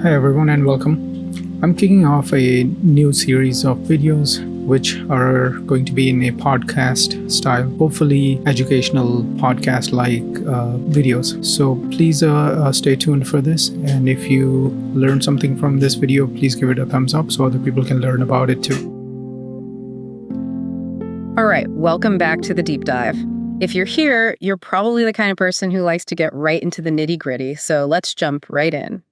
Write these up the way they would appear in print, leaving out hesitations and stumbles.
Hi everyone and welcome. I'm kicking off a new series of videos which are going to be in a podcast style, hopefully educational podcast like videos. So please stay tuned for this, and if you learn something from this video, please give it a thumbs up so other people can learn about it too. All right, welcome back to the deep dive. If you're here, you're probably the kind of person who likes to get right into the nitty-gritty, so let's jump right in.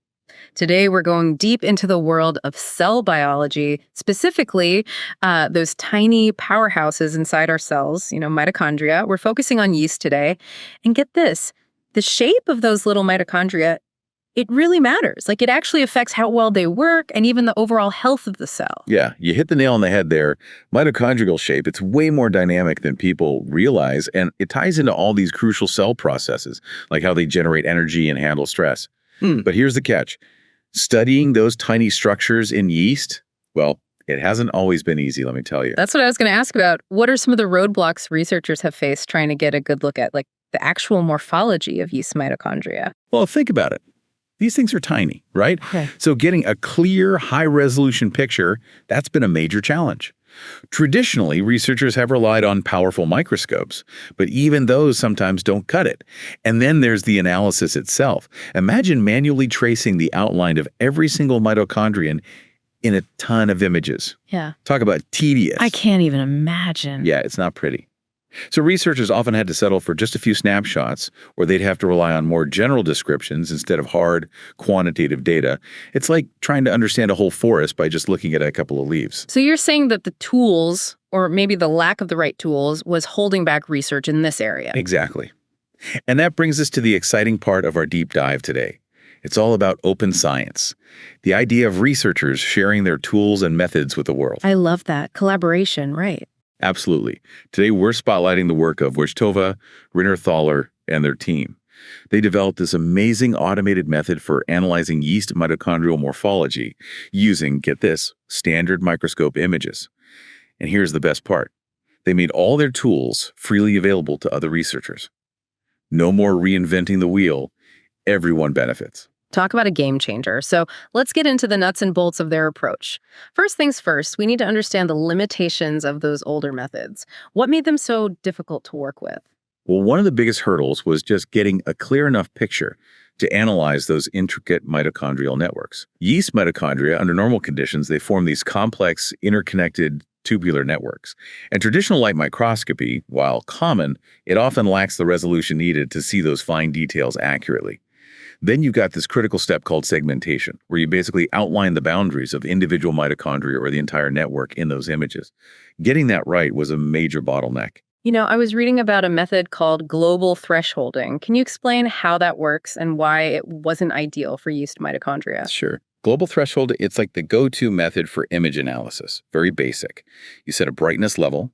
Today, we're going deep into the world of cell biology, specifically those tiny powerhouses inside our cells, mitochondria. We're focusing on yeast today. And get this, the shape of those little mitochondria, it really matters. It actually affects how well they work and even the overall health of the cell. Yeah, you hit the nail on the head there. Mitochondrial shape, it's way more dynamic than people realize, and it ties into all these crucial cell processes, like how they generate energy and handle stress. But here's the catch. Studying those tiny structures in yeast, well, it hasn't always been easy, let me tell you. That's what I was going to ask about. What are some of the roadblocks researchers have faced trying to get a good look at, the actual morphology of yeast mitochondria? Well, think about it. These things are tiny, right? Okay. So getting a clear, high-resolution picture, that's been a major challenge. Traditionally, researchers have relied on powerful microscopes, but even those sometimes don't cut it. And then there's the analysis itself. Imagine manually tracing the outline of every single mitochondrion in a ton of images. Yeah. Talk about tedious. I can't even imagine. Yeah, it's not pretty. So researchers often had to settle for just a few snapshots, or they'd have to rely on more general descriptions instead of hard, quantitative data. It's like trying to understand a whole forest by just looking at a couple of leaves. So you're saying that the tools, or maybe the lack of the right tools, was holding back research in this area. Exactly. And that brings us to the exciting part of our deep dive today. It's all about open science, the idea of researchers sharing their tools and methods with the world. I love that. Collaboration, right. Absolutely. Today, we're spotlighting the work of Wojtova, Rinner-Thaler, and their team. They developed this amazing automated method for analyzing yeast mitochondrial morphology using, get this, standard microscope images. And here's the best part. They made all their tools freely available to other researchers. No more reinventing the wheel. Everyone benefits. Talk about a game changer. So let's get into the nuts and bolts of their approach. First things first, we need to understand the limitations of those older methods. What made them so difficult to work with? Well, one of the biggest hurdles was just getting a clear enough picture to analyze those intricate mitochondrial networks. Yeast mitochondria, under normal conditions, they form these complex, interconnected tubular networks. And traditional light microscopy, while common, it often lacks the resolution needed to see those fine details accurately. Then you've got this critical step called segmentation, where you basically outline the boundaries of individual mitochondria or the entire network in those images. Getting that right was a major bottleneck. I was reading about a method called global thresholding. Can you explain how that works and why it wasn't ideal for yeast mitochondria? Sure. Global threshold, it's like the go-to method for image analysis. Very basic. You set a brightness level,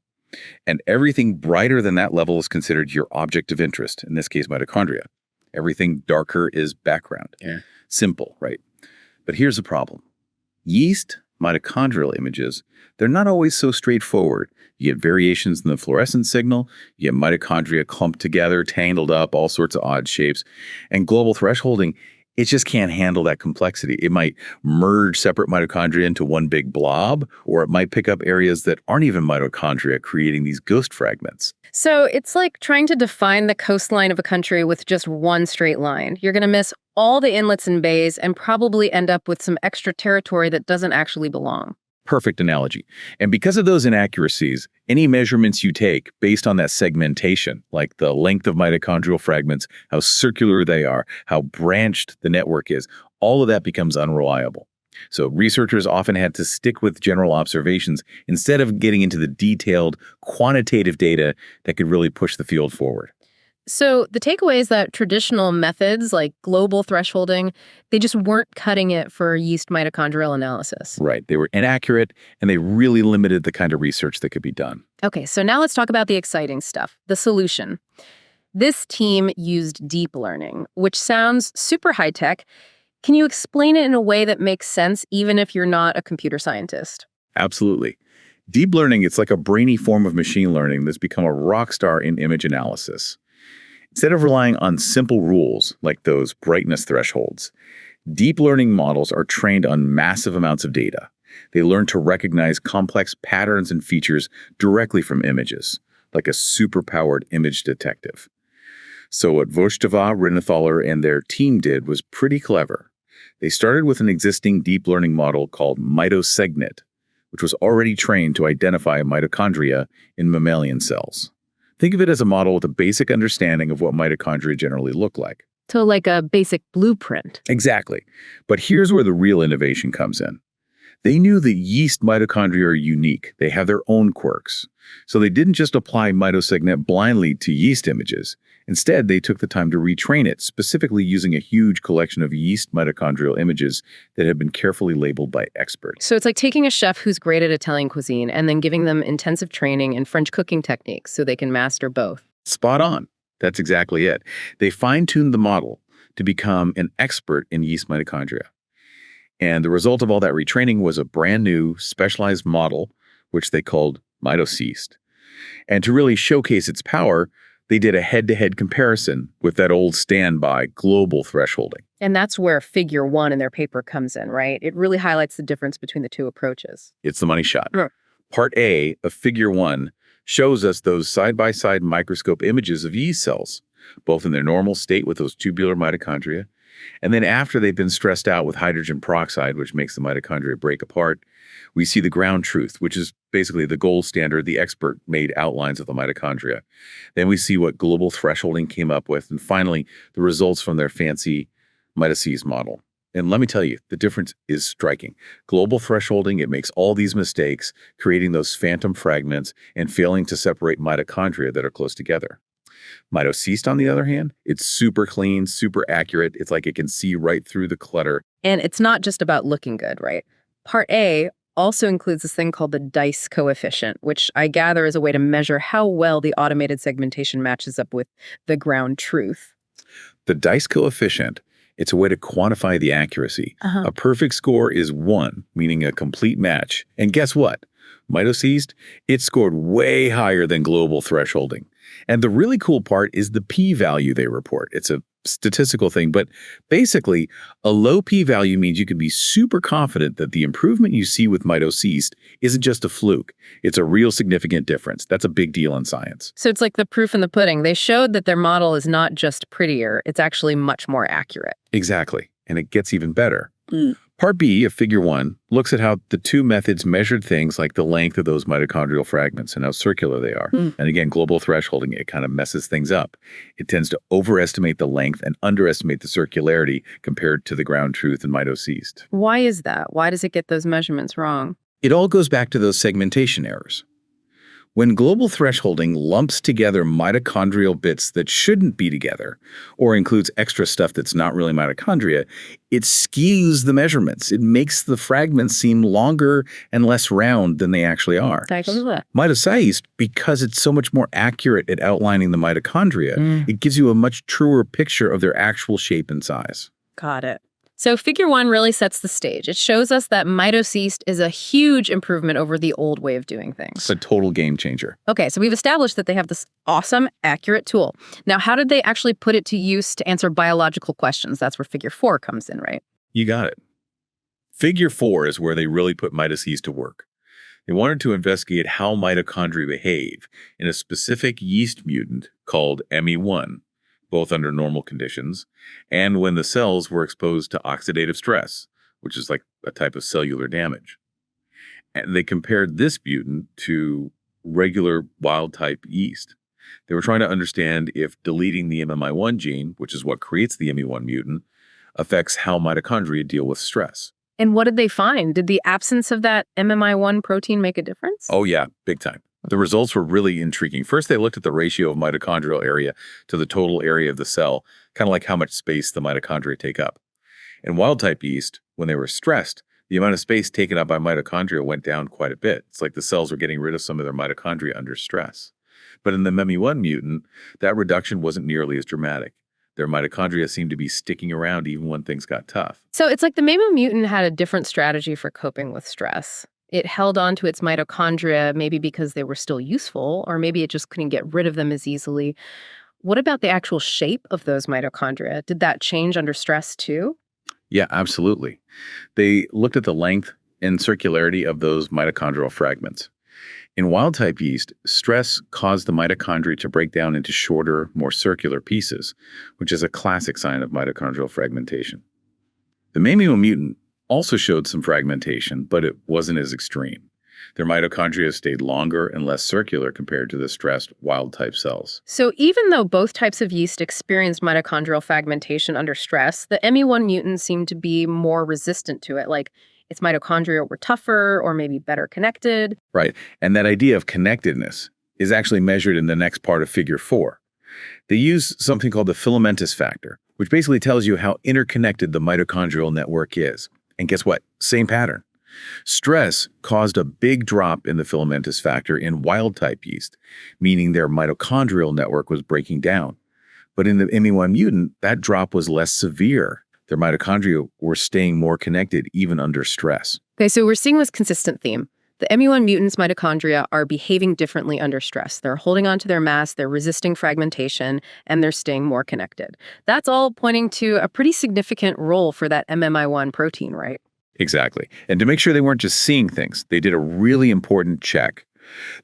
and everything brighter than that level is considered your object of interest, in this case, mitochondria. Everything darker is background. Yeah. Simple, right? But here's the problem. Yeast mitochondrial images, they're not always so straightforward. You get variations in the fluorescence signal, you get mitochondria clumped together, tangled up, all sorts of odd shapes. And global thresholding, it just can't handle that complexity. It might merge separate mitochondria into one big blob, or it might pick up areas that aren't even mitochondria, creating these ghost fragments. So it's like trying to define the coastline of a country with just one straight line. You're going to miss all the inlets and bays and probably end up with some extra territory that doesn't actually belong. Perfect analogy. And because of those inaccuracies, any measurements you take based on that segmentation, like the length of mitochondrial fragments, how circular they are, how branched the network is, all of that becomes unreliable. So researchers often had to stick with general observations instead of getting into the detailed quantitative data that could really push the field forward. So the takeaway is that traditional methods like global thresholding, they just weren't cutting it for yeast mitochondrial analysis. Right. They were inaccurate, and they really limited the kind of research that could be done. Okay, so now let's talk about the exciting stuff, the solution. This team used deep learning, which sounds super high-tech. Can you explain it in a way that makes sense, even if you're not a computer scientist? Absolutely. Deep learning, it's like a brainy form of machine learning that's become a rock star in image analysis. Instead of relying on simple rules like those brightness thresholds, Deep learning models are trained on massive amounts of data. They learn to recognize complex patterns and features directly from images, like a superpowered image detective. So what Vojtova, Rinathaler, and their team did was pretty clever. They started with an existing deep learning model called Mitosegnet, which was already trained to identify mitochondria in mammalian cells. Think of it as a model with a basic understanding of what mitochondria generally look like. So like a basic blueprint. Exactly. But here's where the real innovation comes in. They knew that yeast mitochondria are unique. They have their own quirks. So they didn't just apply Mitosegnet blindly to yeast images. Instead, they took the time to retrain it, specifically using a huge collection of yeast mitochondrial images that had been carefully labeled by experts. So it's like taking a chef who's great at Italian cuisine and then giving them intensive training in French cooking techniques so they can master both. Spot on. That's exactly it. They fine-tuned the model to become an expert in yeast mitochondria. And the result of all that retraining was a brand new specialized model, which they called Mitocyst. And to really showcase its power, they did a head-to-head comparison with that old standby global thresholding. And that's where figure 1 in their paper comes in, right? It really highlights the difference between the two approaches. It's the money shot. Yeah. Part A of figure 1 shows us those side-by-side microscope images of yeast cells, both in their normal state with those tubular mitochondria, and then after they've been stressed out with hydrogen peroxide, which makes the mitochondria break apart, we see the ground truth, which is basically the gold standard, the expert-made outlines of the mitochondria. Then we see what global thresholding came up with, and finally, the results from their fancy Mitocyst model. And let me tell you, the difference is striking. Global thresholding, it makes all these mistakes, creating those phantom fragments and failing to separate mitochondria that are close together. Mitocyst, on the other hand, it's super clean, super accurate. It's like it can see right through the clutter. And it's not just about looking good, right? Part A also includes this thing called the DICE coefficient, which I gather is a way to measure how well the automated segmentation matches up with the ground truth. The DICE coefficient, it's a way to quantify the accuracy. A perfect score is 1, meaning a complete match. And guess what? Mitocyst, it scored way higher than global thresholding. And the really cool part is the p-value they report. It's a statistical thing, but basically, a low p-value means you can be super confident that the improvement you see with Mitocyst isn't just a fluke. It's a real significant difference. That's a big deal in science. So it's like the proof in the pudding. They showed that their model is not just prettier, it's actually much more accurate. Exactly. And it gets even better. Part B of figure 1 looks at how the two methods measured things like the length of those mitochondrial fragments and how circular they are. And again, global thresholding, it kind of messes things up. It tends to overestimate the length and underestimate the circularity compared to the ground truth in Mitocyst. Why is that? Why does it get those measurements wrong? It all goes back to those segmentation errors. When global thresholding lumps together mitochondrial bits that shouldn't be together, or includes extra stuff that's not really mitochondria, it skews the measurements. It makes the fragments seem longer and less round than they actually are. Mitocyst, because it's so much more accurate at outlining the mitochondria, it gives you a much truer picture of their actual shape and size. Got it. So figure 1 really sets the stage. It shows us that Mitocyst is a huge improvement over the old way of doing things. It's a total game changer. Okay, so we've established that they have this awesome, accurate tool. Now, how did they actually put it to use to answer biological questions? That's where figure 4 comes in, right? You got it. Figure 4 is where they really put Mitocyst to work. They wanted to investigate how mitochondria behave in a specific yeast mutant called ME1, both under normal conditions, and when the cells were exposed to oxidative stress, which is like a type of cellular damage. And they compared this mutant to regular wild-type yeast. They were trying to understand if deleting the MMI1 gene, which is what creates the ME1 mutant, affects how mitochondria deal with stress. And what did they find? Did the absence of that MMI1 protein make a difference? Oh yeah, big time. The results were really intriguing. First, they looked at the ratio of mitochondrial area to the total area of the cell, kind of like how much space the mitochondria take up. In wild-type yeast, when they were stressed, the amount of space taken up by mitochondria went down quite a bit. It's like the cells were getting rid of some of their mitochondria under stress. But in the MEMI1 mutant, that reduction wasn't nearly as dramatic. Their mitochondria seemed to be sticking around even when things got tough. So it's like the MEMA mutant had a different strategy for coping with stress. It held on to its mitochondria, maybe because they were still useful, or maybe it just couldn't get rid of them as easily. What about the actual shape of those mitochondria? Did that change under stress too? Yeah, absolutely. They looked at the length and circularity of those mitochondrial fragments. In wild-type yeast, stress caused the mitochondria to break down into shorter, more circular pieces, which is a classic sign of mitochondrial fragmentation. The mammal mutant also showed some fragmentation, but it wasn't as extreme. Their mitochondria stayed longer and less circular compared to the stressed wild-type cells. So even though both types of yeast experienced mitochondrial fragmentation under stress, the ME1 mutant seemed to be more resistant to it, like its mitochondria were tougher or maybe better connected. Right, and that idea of connectedness is actually measured in the next part of Figure 4. They use something called the filamentous factor, which basically tells you how interconnected the mitochondrial network is. And guess what? Same pattern. Stress caused a big drop in the filamentous factor in wild-type yeast, meaning their mitochondrial network was breaking down. But in the ME1 mutant, that drop was less severe. Their mitochondria were staying more connected even under stress. Okay, so we're seeing this consistent theme. The ME1 mutants' mitochondria are behaving differently under stress. They're holding on to their mass, they're resisting fragmentation, and they're staying more connected. That's all pointing to a pretty significant role for that MMI1 protein, right? Exactly. And to make sure they weren't just seeing things, they did a really important check.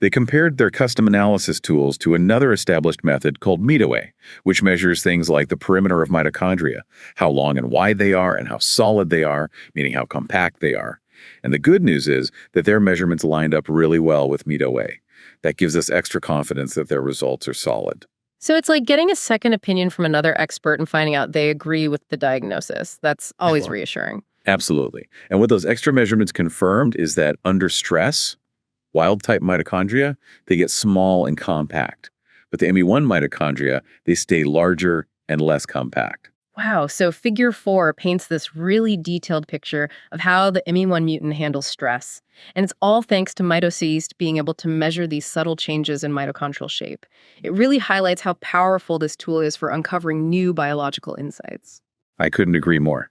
They compared their custom analysis tools to another established method called mitochondria, which measures things like the perimeter of mitochondria, how long and wide they are, and how solid they are, meaning how compact they are. And the good news is that their measurements lined up really well with mitochondria. That gives us extra confidence that their results are solid. So it's like getting a second opinion from another expert and finding out they agree with the diagnosis. That's always reassuring. Absolutely. And what those extra measurements confirmed is that under stress, wild-type mitochondria, they get small and compact. But the ME1 mitochondria, they stay larger and less compact. Wow, so Figure 4 paints this really detailed picture of how the ME1 mutant handles stress. And it's all thanks to Yeast being able to measure these subtle changes in mitochondrial shape. It really highlights how powerful this tool is for uncovering new biological insights. I couldn't agree more.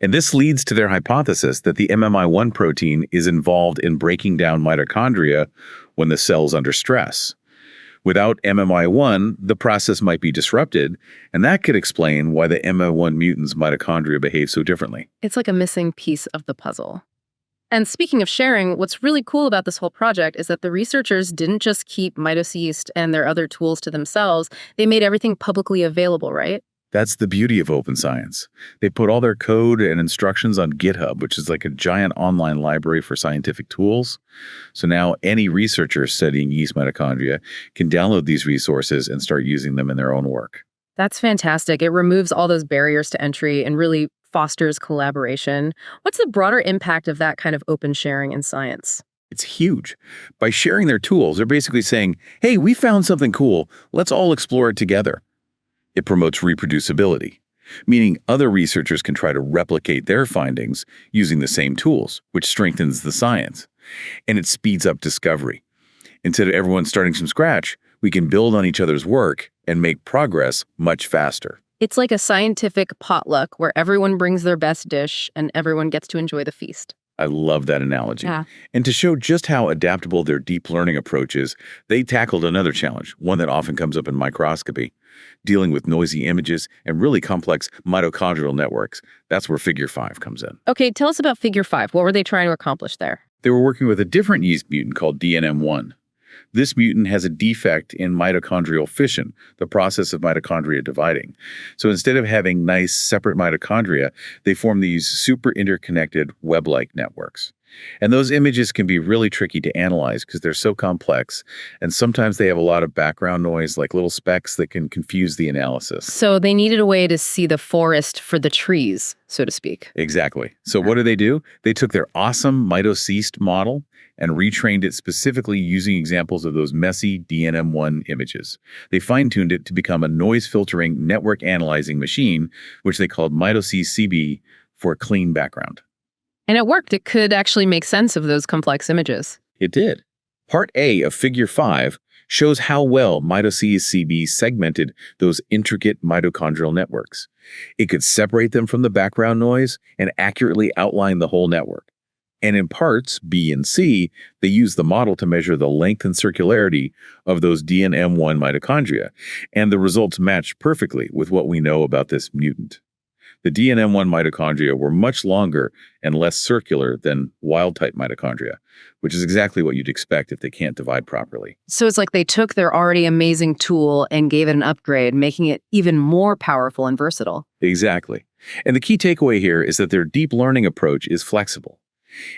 And this leads to their hypothesis that the MMI1 protein is involved in breaking down mitochondria when the cell's under stress. Without MMI1, the process might be disrupted, and that could explain why the MMI1 mutant's mitochondria behave so differently. It's like a missing piece of the puzzle. And speaking of sharing, what's really cool about this whole project is that the researchers didn't just keep Yeast and their other tools to themselves, they made everything publicly available, right? That's the beauty of open science. They put all their code and instructions on GitHub, which is like a giant online library for scientific tools. So now any researcher studying yeast mitochondria can download these resources and start using them in their own work. That's fantastic. It removes all those barriers to entry and really fosters collaboration. What's the broader impact of that kind of open sharing in science? It's huge. By sharing their tools, they're basically saying, hey, we found something cool. Let's all explore it together. It promotes reproducibility, meaning other researchers can try to replicate their findings using the same tools, which strengthens the science. And it speeds up discovery. Instead of everyone starting from scratch, we can build on each other's work and make progress much faster. It's like a scientific potluck where everyone brings their best dish and everyone gets to enjoy the feast. I love that analogy. Yeah. And to show just how adaptable their deep learning approach is, they tackled another challenge, one that often comes up in microscopy, dealing with noisy images and really complex mitochondrial networks. That's where Figure 5 comes in. Okay, tell us about Figure 5. What were they trying to accomplish there? They were working with a different yeast mutant called DNM1. This mutant has a defect in mitochondrial fission, the process of mitochondria dividing. So instead of having nice separate mitochondria, they form these super interconnected web-like networks. And those images can be really tricky to analyze because they're so complex, and sometimes they have a lot of background noise, like little specks that can confuse the analysis. So they needed a way to see the forest for the trees, so to speak. Exactly. So what do? They took their awesome Yeast model and retrained it specifically using examples of those messy DNM1 images. They fine-tuned it to become a noise-filtering, network-analyzing machine, which they called Mitochondria for a clean background. And it worked. It could actually make sense of those complex images. It did. Part A of Figure 5 shows how well Mitochondria segmented those intricate mitochondrial networks. It could separate them from the background noise and accurately outline the whole network. And in parts B and C, they used the model to measure the length and circularity of those DNM1 mitochondria, and the results matched perfectly with what we know about this mutant. The DNM1 mitochondria were much longer and less circular than wild-type mitochondria, which is exactly what you'd expect if they can't divide properly. So it's like they took their already amazing tool and gave it an upgrade, making it even more powerful and versatile. Exactly. And the key takeaway here is that their deep learning approach is flexible.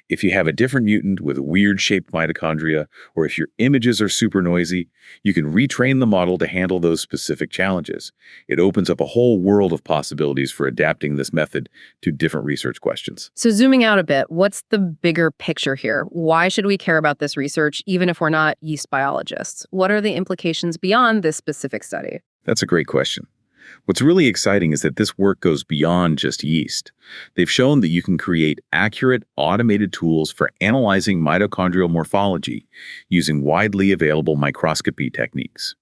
If you have a different mutant with weird-shaped mitochondria, or if your images are super noisy, you can retrain the model to handle those specific challenges. It opens up a whole world of possibilities for adapting this method to different research questions. So zooming out a bit, what's the bigger picture here? Why should we care about this research, even if we're not yeast biologists? What are the implications beyond this specific study? That's a great question. What's really exciting is that this work goes beyond just yeast. They've shown that you can create accurate, automated tools for analyzing mitochondrial morphology using widely available microscopy techniques.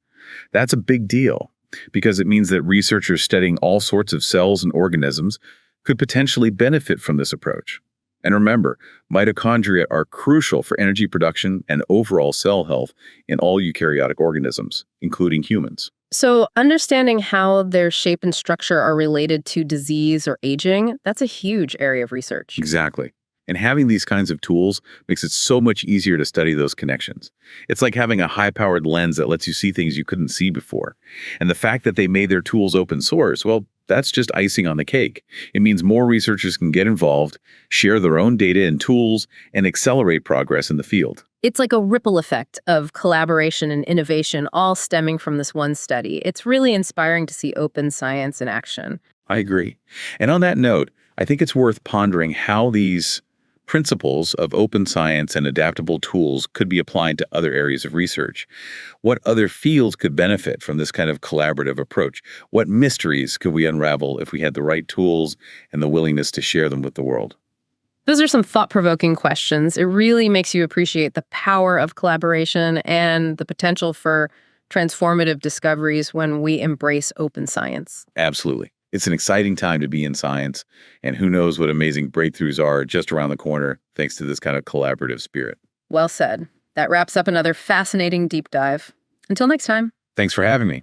That's a big deal because it means that researchers studying all sorts of cells and organisms could potentially benefit from this approach. And remember, mitochondria are crucial for energy production and overall cell health in all eukaryotic organisms, including humans. So understanding how their shape and structure are related to disease or aging, that's a huge area of research. Exactly. And having these kinds of tools makes it so much easier to study those connections. It's like having a high-powered lens that lets you see things you couldn't see before. And the fact that they made their tools open source, well, that's just icing on the cake. It means more researchers can get involved, share their own data and tools, and accelerate progress in the field. It's like a ripple effect of collaboration and innovation all stemming from this one study. It's really inspiring to see open science in action. I agree. And on that note, I think it's worth pondering how these principles of open science and adaptable tools could be applied to other areas of research. What other fields could benefit from this kind of collaborative approach? What mysteries could we unravel if we had the right tools and the willingness to share them with the world? Those are some thought-provoking questions. It really makes you appreciate the power of collaboration and the potential for transformative discoveries when we embrace open science. Absolutely. It's an exciting time to be in science, and who knows what amazing breakthroughs are just around the corner thanks to this kind of collaborative spirit. Well said. That wraps up another fascinating deep dive. Until next time. Thanks for having me.